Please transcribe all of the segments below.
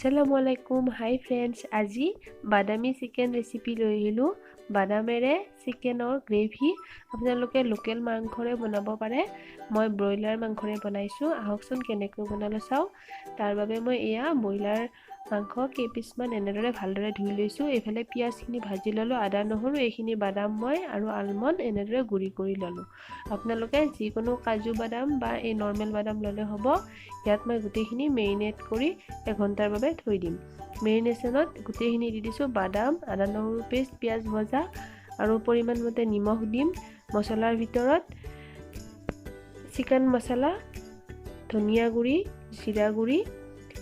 আসসালামু আলাইকুম হাই ফ্ৰেণ্ডছ আজি বাদামী চিকেন ৰেচিপি লৈ আহিলোঁ বাদামেৰে চিকেনৰ গ্ৰেভি আপোনালোকে লোকেল মাংসৰে বনাব পাৰে মই ব্ৰইলাৰ মাংসৰে বনাইছোঁ আহকচোন কেনেকৈ বনালো চাও তাৰ বাবে মই এয়া ব্ৰইলাৰ মাংস কেইপিছমান এনেদৰে ভালদৰে ধুই লৈছোঁ এফালে পিয়াজখিনি ভাজি ললো আদা নহৰু এইখিনি বাদাম মই আৰু আলমণ্ড এনেদৰে গুৰি কৰি ললো আপোনালোকে যিকোনো কাজু বাদাম বা এই নৰ্মেল বাদাম ললে হ'ব ইয়াত মই গুটেইখিনি মেৰিনেট কৰি এঘণ্টাৰ বাবে থৈ দিম মেৰিনেশ্যনত গুটেইখিনি দি দিছোঁ বাদাম আদা নহৰু পেষ্ট পিয়াজ ভজা আৰু পৰিমাণ মতে নিমখ দিম মছলাৰ ভিতৰত চিকেন মছলা ধনিয়া গুড়ি জিৰা গুড়ি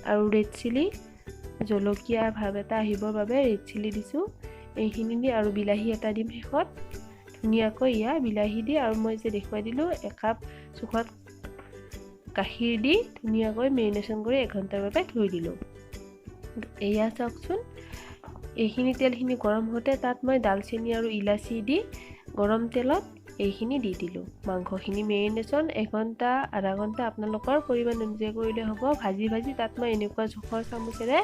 আৰু ৰেড চিলি জলকীয়া ভাব এটা আহিবৰ বাবে ৰেড চিলি দিছোঁ এইখিনি দি আৰু বিলাহী এটা দিম শেষত ধুনীয়াকৈ ইয়া বিলাহী দি আৰু মই যে দেখুৱাই দিলোঁ একাপ জোখত গাখীৰ দি ধুনীয়াকৈ মেৰিনেশ্যন কৰি এঘণ্টাৰ বাবে থৈ দিলোঁ এয়া চাওকচোন এইখিনি তেলখিনি গৰম হওঁতে তাত মই দালচেনি আৰু ইলাচি দি গৰম তেলত এইখিনি দি দিলোঁ মাংসখিনি মেৰিনেশ্যন এঘণ্টা আধা ঘণ্টা আপোনালোকৰ পৰিমাণ অনুযায়ী কৰিলে হ'ব ভাজি ভাজি তাত মই এনেকুৱা জোখৰ চামুচেৰে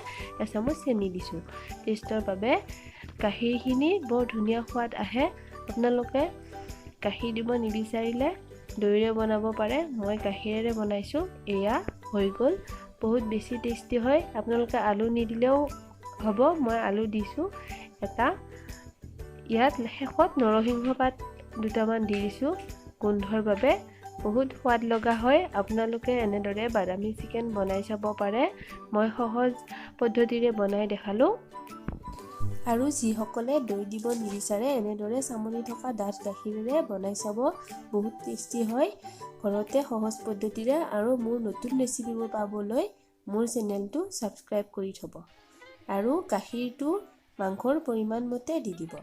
এচামুচ চেনি দিছোঁ টেষ্টৰ বাবে গাখীৰখিনি বৰ ধুনীয়া সোৱাদ আহে আপোনালোকে গাখীৰ দিব নিবিচাৰিলে দৈৰে বনাব পাৰে মই গাখীৰেৰে বনাইছোঁ এয়া হৈ গ'ল বহুত বেছি টেষ্টি হয় আপোনালোকে আলু নিদিলেও হ'ব মই আলু দিছোঁ এটা ইয়াত শেষত নৰসিংহ পাত দুটামান দি দিছোঁ গোন্ধৰ বাবে বহুত সোৱাদ লগা হয় আপোনালোকে এনেদৰে বাদামী চিকেন বনাই চাব পাৰে মই সহজ পদ্ধতিৰে বনাই দেখালোঁ আৰু যিসকলে দৈ দিব নিবিচাৰে এনেদৰে চামনি থকা ডাঠ গাখীৰেৰে বনাই চাব বহুত টেষ্টি হয় ঘৰতে সহজ পদ্ধতিৰে আৰু মোৰ নতুন ৰেচিপিবোৰ পাবলৈ মোৰ চেনেলটো ছাবস্ক্ৰাইব কৰি থব আৰু গাখীৰটো মাংসৰ পৰিমাণ মতে দি দিব